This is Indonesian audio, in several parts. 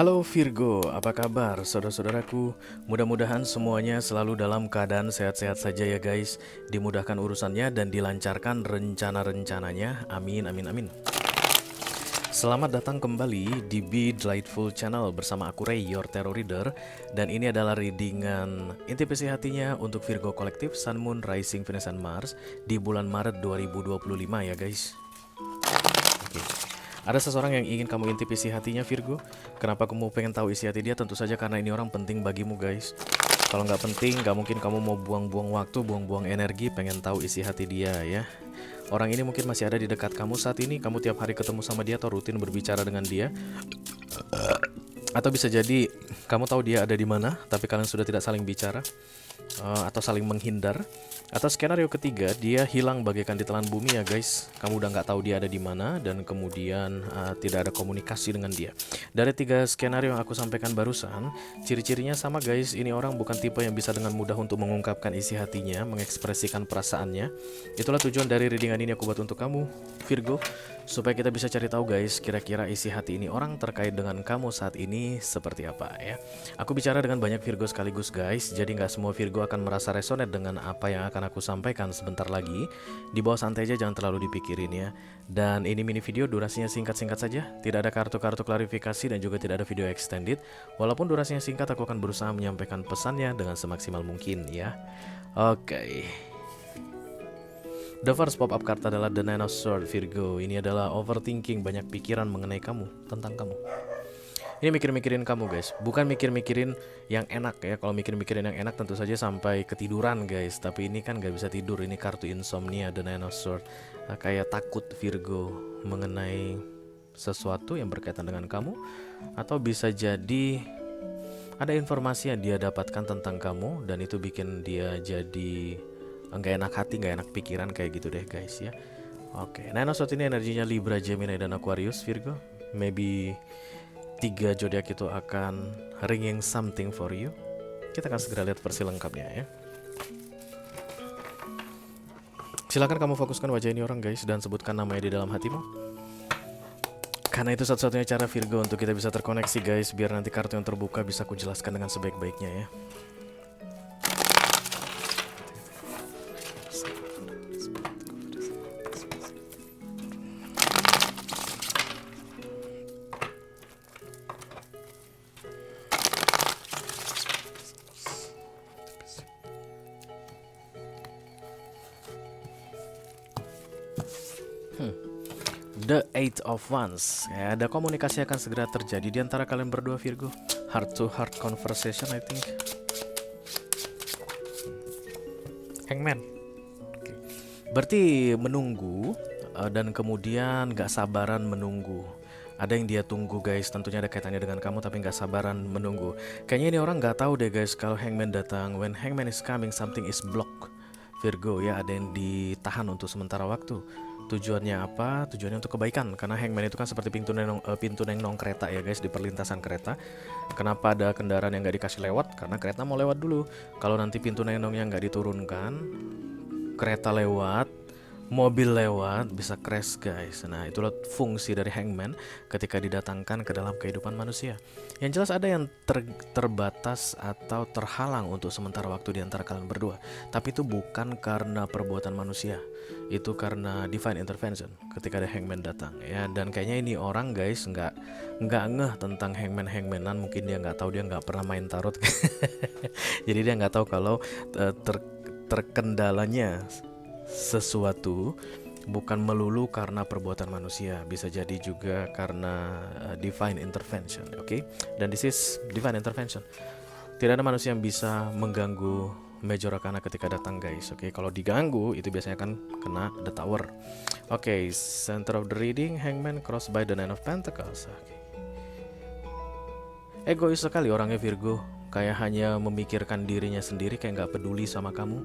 Halo Virgo, apa kabar saudara-saudaraku? Mudah-mudahan semuanya selalu dalam keadaan sehat-sehat saja ya guys. Dimudahkan urusannya dan dilancarkan rencana-rencananya. Amin, amin, amin. Selamat datang kembali di Be Delightful Channel bersama aku Ray, your tarot reader. Dan ini adalah readingan intuisi hatinya untuk Virgo kolektif Sun, Moon, Rising, Venus, dan Mars di bulan Maret 2025 ya guys. Oke. Ada seseorang yang ingin kamu intip isi hatinya Virgo. Kenapa kamu pengen tahu isi hati dia? Tentu saja karena ini orang penting bagimu guys. Kalau nggak penting, nggak mungkin kamu mau buang-buang waktu, buang-buang energi pengen tahu isi hati dia ya. Orang ini mungkin masih ada di dekat kamu saat ini. Kamu tiap hari ketemu sama dia atau rutin berbicara dengan dia. Atau bisa jadi kamu tahu dia ada di mana, tapi kalian sudah tidak saling bicara atau saling menghindar. Atau skenario ketiga, dia hilang bagaikan ditelan bumi ya guys. Kamu udah nggak tahu dia ada di mana dan kemudian tidak ada komunikasi dengan dia. Dari tiga skenario yang aku sampaikan barusan, ciri-cirinya sama guys. Ini orang bukan tipe yang bisa dengan mudah untuk mengungkapkan isi hatinya, mengekspresikan perasaannya. Itulah tujuan dari readingan ini aku buat untuk kamu, Virgo, supaya kita bisa cari tahu guys, kira-kira isi hati ini orang terkait dengan kamu saat ini seperti apa ya. Aku bicara dengan banyak Virgo sekaligus guys, jadi nggak semua Virgo akan merasa resonate dengan apa yang akan aku sampaikan sebentar lagi. Di bawah santai aja, jangan terlalu dipikirin ya. Dan ini mini video, durasinya singkat-singkat saja. Tidak ada kartu-kartu klarifikasi dan juga tidak ada video extended. Walaupun durasinya singkat, aku akan berusaha menyampaikan pesannya dengan semaksimal mungkin ya. Oke. The first pop-up card adalah The Nine of Swords Virgo. Ini adalah overthinking, banyak pikiran mengenai kamu, tentang kamu. Ini mikir-mikirin kamu guys, bukan mikir-mikirin yang enak ya. Kalau mikir-mikirin yang enak tentu saja sampai ketiduran guys. Tapi ini kan gak bisa tidur, ini kartu insomnia, The Nine of Swords. Kayak takut Virgo mengenai sesuatu yang berkaitan dengan kamu. Atau bisa jadi ada informasi yang dia dapatkan tentang kamu dan itu bikin dia jadi gak enak hati, gak enak pikiran kayak gitu deh guys ya. Oke, Nine of Swords ini energinya Libra, Gemini, dan Aquarius Virgo. Maybe 3 zodiak itu akan ringing something for you. Kita akan segera lihat versi lengkapnya ya. Silakan kamu fokuskan wajah ini orang guys dan sebutkan namanya di dalam hatimu. Karena itu satu-satunya cara Virgo untuk kita bisa terkoneksi guys, biar nanti kartu yang terbuka bisa aku jelaskan dengan sebaik-baiknya ya. The Eight of Wands ya, ada komunikasi akan segera terjadi di antara kalian berdua Virgo. Heart to heart conversation I think. Hangman. Okay. Berarti menunggu dan kemudian gak sabaran menunggu. Ada yang dia tunggu guys, tentunya ada kaitannya dengan kamu tapi gak sabaran menunggu. Kayaknya ini orang gak tahu deh guys kalau Hangman datang. When Hangman is coming, something is blocked Virgo ya, ada yang ditahan untuk sementara waktu. Tujuannya apa? Tujuannya untuk kebaikan. Karena Hangman itu kan seperti pintu nenong kereta ya guys, di perlintasan kereta. Kenapa ada kendaraan yang nggak dikasih lewat? Karena kereta mau lewat dulu. Kalau nanti pintu nenongnya nggak diturunkan, kereta lewat, mobil lewat, bisa crash guys. Nah itulah fungsi dari Hangman ketika didatangkan ke dalam kehidupan manusia. Yang jelas ada yang terbatas atau terhalang untuk sementara waktu di antara kalian berdua. Tapi itu bukan karena perbuatan manusia, itu karena divine intervention ketika ada Hangman datang ya. Dan kayaknya ini orang guys nggak ngeh tentang hangmanan. Mungkin dia nggak tahu, dia nggak pernah main tarot. Jadi dia nggak tahu kalau terkendalanya sesuatu bukan melulu karena perbuatan manusia, bisa jadi juga karena divine intervention. Oke. Dan this is divine intervention. Tidak ada manusia yang bisa mengganggu Major Arcana ketika datang guys. Oke, kalau diganggu itu biasanya akan kena the tower. Oke, center of the reading, Hangman crossed by the Nine of Pentacles. Oke. Egois sekali orangnya Virgo, kayak hanya memikirkan dirinya sendiri, kayak nggak peduli sama kamu.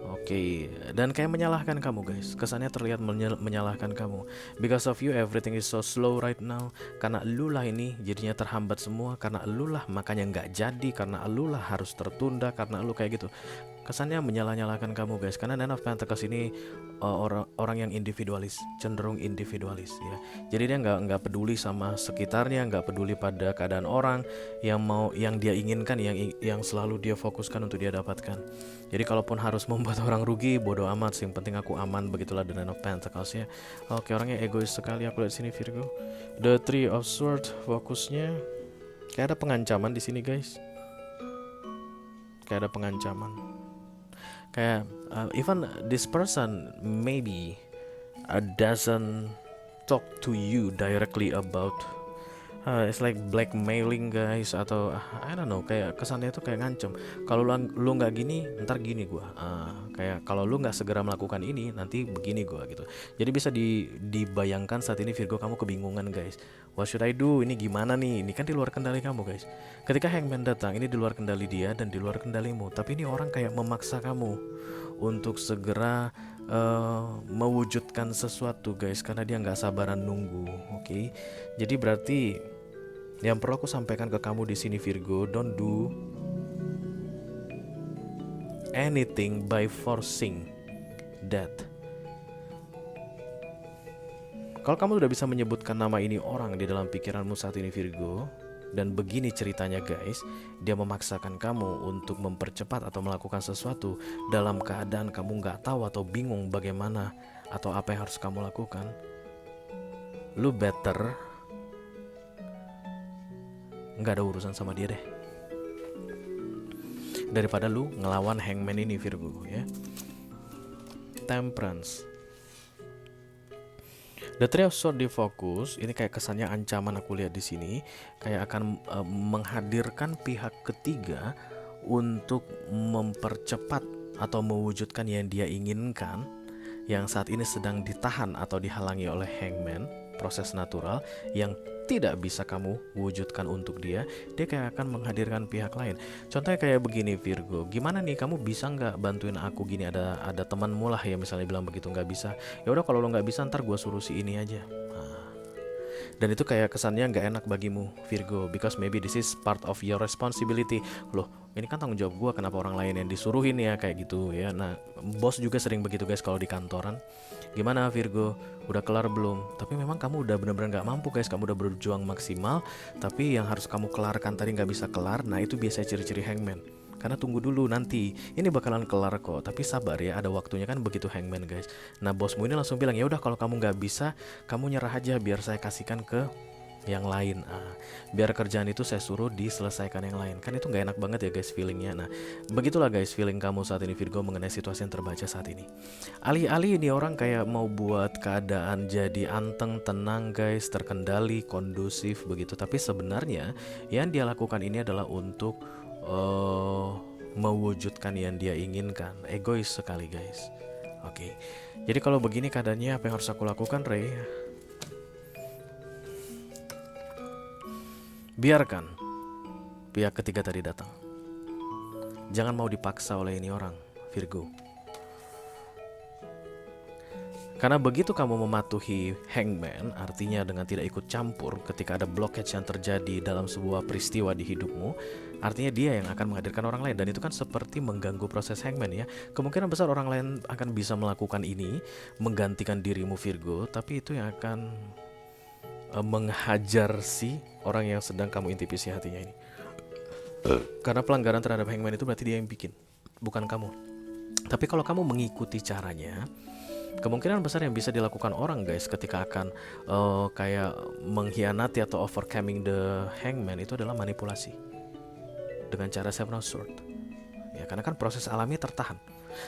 Oke, dan kayak menyalahkan kamu guys. Kesannya terlihat menyalahkan kamu. Because of you everything is so slow right now. Karena elulah ini jadinya terhambat semua. Karena elulah makanya nggak jadi. Karena elulah harus tertunda. Karena elu kayak gitu. kesannya menyalah-nyalahkan kamu guys, karena Nine of Pentacles ini orang yang individualis, cenderung individualis ya. Jadi dia nggak peduli sama sekitarnya, nggak peduli pada keadaan orang yang dia inginkan, yang selalu dia fokuskan untuk dia dapatkan. Jadi kalaupun harus membuat orang rugi, bodoh amat sih, yang penting aku aman. Begitulah the Nine of Pentacles ya. Oke, orangnya egois sekali aku lihat sini Virgo. The Three of Swords, fokusnya kayak ada pengancaman di sini guys. Kayak ada pengancaman. Kayak even this person maybe doesn't talk to you directly about it's like blackmailing guys, atau I don't know, kayak kesannya itu kayak ngancem. Kalau lu nggak gini, ntar gini gua. Kayak kalau lu nggak segera melakukan ini, nanti begini gua gitu. Jadi bisa dibayangkan saat ini Virgo kamu kebingungan guys. What should I do? Ini gimana nih? Ini kan di luar kendali kamu guys. Ketika Hangman datang, ini di luar kendali dia dan di luar kendalimu. Tapi ini orang kayak memaksa kamu untuk segera mewujudkan sesuatu guys, karena dia nggak sabaran nunggu. Oke. Jadi berarti yang perlu aku sampaikan ke kamu di sini Virgo, don't do anything by forcing that. Kalau kamu udah bisa menyebutkan nama ini orang di dalam pikiranmu saat ini Virgo, dan begini ceritanya guys, dia memaksakan kamu untuk mempercepat atau melakukan sesuatu dalam keadaan kamu nggak tahu atau bingung bagaimana atau apa yang harus kamu lakukan, lu better nggak ada urusan sama dia deh, daripada lu ngelawan Hangman ini Virgo ya. Temperance, The Three of Swords di fokus, ini kayak kesannya ancaman aku lihat di sini, kayak akan menghadirkan pihak ketiga untuk mempercepat atau mewujudkan yang dia inginkan, yang saat ini sedang ditahan atau dihalangi oleh Hangman, proses natural yang tidak bisa kamu wujudkan untuk dia kayak akan menghadirkan pihak lain. Contohnya kayak begini Virgo, gimana nih kamu bisa nggak bantuin aku gini, ada temanmu lah ya misalnya bilang begitu, nggak bisa, ya udah kalau lo nggak bisa ntar gue suruh si ini aja. Dan itu kayak kesannya nggak enak bagimu Virgo, because maybe this is part of your responsibility. Loh, ini kan tanggung jawab gue, kenapa orang lain yang disuruhin ya, kayak gitu ya. Nah, bos juga sering begitu guys kalau di kantoran. Gimana Virgo, udah kelar belum? Tapi memang kamu udah benar-benar nggak mampu guys, kamu udah berjuang maksimal, tapi yang harus kamu kelarkan tadi nggak bisa kelar. Nah itu biasanya ciri-ciri Hangman. Karena tunggu dulu, nanti ini bakalan kelar kok, tapi sabar ya, ada waktunya, kan begitu Hangman guys. Nah bosmu ini langsung bilang, ya udah kalau kamu nggak bisa, kamu nyerah aja biar saya kasihkan ke yang lain. Biar kerjaan itu saya suruh diselesaikan yang lain. Kan itu nggak enak banget ya guys feelingnya. Nah begitulah guys feeling kamu saat ini Virgo mengenai situasi yang terbaca saat ini. Alih-alih ini orang kayak mau buat keadaan jadi anteng, tenang guys, terkendali, kondusif begitu, tapi sebenarnya yang dia lakukan ini adalah untuk mewujudkan yang dia inginkan. Egois sekali guys. Oke. Jadi kalau begini keadaannya, apa yang harus aku lakukan Ray? Biarkan pihak ketiga tadi datang. Jangan mau dipaksa oleh ini orang Virgo. Karena begitu kamu mematuhi Hangman, artinya dengan tidak ikut campur ketika ada blockage yang terjadi dalam sebuah peristiwa di hidupmu, artinya dia yang akan menghadirkan orang lain. Dan itu kan seperti mengganggu proses Hangman ya. Kemungkinan besar orang lain akan bisa melakukan ini, menggantikan dirimu Virgo, tapi itu yang akan menghajar si orang yang sedang kamu intipisi hatinya ini. Karena pelanggaran terhadap Hangman itu berarti dia yang bikin, bukan kamu. Tapi kalau kamu mengikuti caranya, kemungkinan besar yang bisa dilakukan orang guys ketika akan kayak mengkhianati atau overcoming the Hangman itu adalah manipulasi dengan cara Seven of Swords ya, karena kan proses alami tertahan.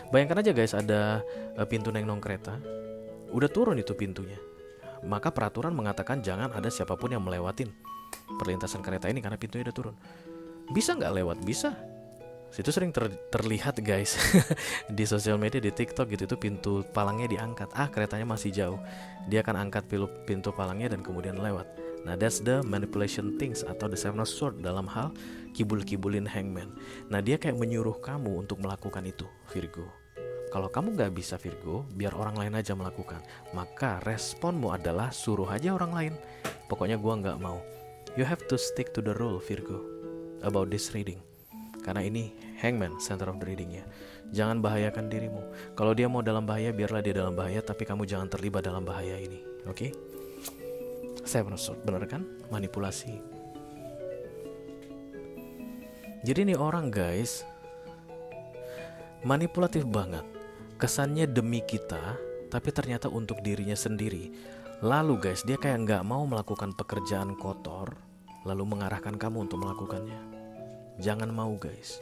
Bayangkan aja guys, ada pintu neng-nong kereta, udah turun itu pintunya, maka peraturan mengatakan jangan ada siapapun yang melewatin perlintasan kereta ini karena pintunya udah turun. Bisa nggak lewat? Bisa. Itu sering terlihat guys di sosial media, di TikTok gitu, itu pintu palangnya diangkat, keretanya masih jauh, dia akan angkat pintu palangnya dan kemudian lewat. Nah that's the manipulation things atau the Seven of Swords dalam hal kibul-kibulin Hangman. Nah dia kayak menyuruh kamu untuk melakukan itu Virgo. Kalau kamu nggak bisa Virgo, biar orang lain aja melakukan. Maka responmu adalah suruh aja orang lain. Pokoknya gua nggak mau. You have to stick to the rule Virgo about this reading. Karena ini Hangman, center of the reading ya. Jangan bahayakan dirimu. Kalau dia mau dalam bahaya, biarlah dia dalam bahaya, tapi kamu jangan terlibat dalam bahaya ini. Oke? Saya benar kan? Manipulasi. Jadi ini orang guys, manipulatif banget. Kesannya demi kita, tapi ternyata untuk dirinya sendiri. Lalu guys, dia kayak nggak mau melakukan pekerjaan kotor, lalu mengarahkan kamu untuk melakukannya. Jangan mau guys.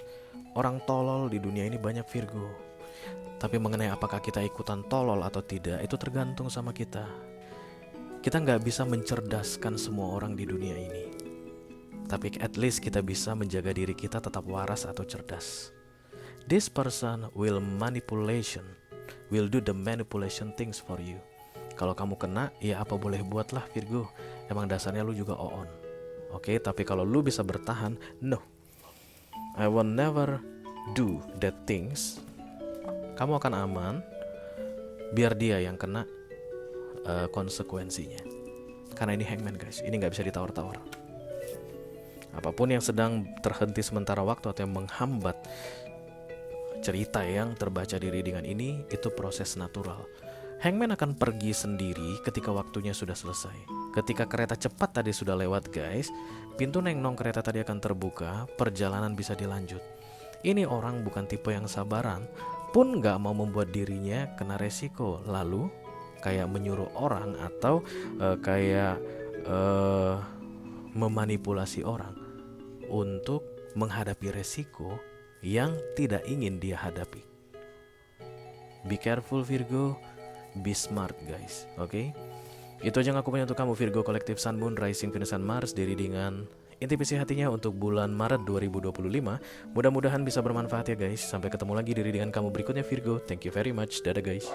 Orang tolol di dunia ini banyak Virgo. Tapi mengenai apakah kita ikutan tolol atau tidak, itu tergantung sama kita. Kita nggak bisa mencerdaskan semua orang di dunia ini. Tapi at least kita bisa menjaga diri kita tetap waras atau cerdas. This person will do the manipulation things for you. Kalau kamu kena, ya apa boleh buatlah Virgo. Emang dasarnya lu juga on. Oke, tapi kalau lu bisa bertahan, no, I will never do that things. Kamu akan aman, biar dia yang kena konsekuensinya. Karena ini hangman guys, ini gak bisa ditawar-tawar. Apapun yang sedang terhenti sementara waktu atau yang menghambat cerita yang terbaca di readingan ini, itu proses natural. Hangman akan pergi sendiri ketika waktunya sudah selesai. Ketika kereta cepat tadi sudah lewat guys, pintu neng-nong kereta tadi akan terbuka, perjalanan bisa dilanjut. Ini orang bukan tipe yang sabaran, pun gak mau membuat dirinya kena resiko, lalu kayak menyuruh orang atau memanipulasi orang untuk menghadapi resiko yang tidak ingin dia hadapi. Be careful Virgo, be smart guys, oke? Itu aja yang aku punya untuk kamu Virgo kolektif Sun, Moon, Rising, Venus, dan Mars dari readingan intuisi hatinya untuk bulan Maret 2025. Mudah-mudahan bisa bermanfaat ya guys. Sampai ketemu lagi di readingan kamu berikutnya Virgo. Thank you very much. Dadah guys.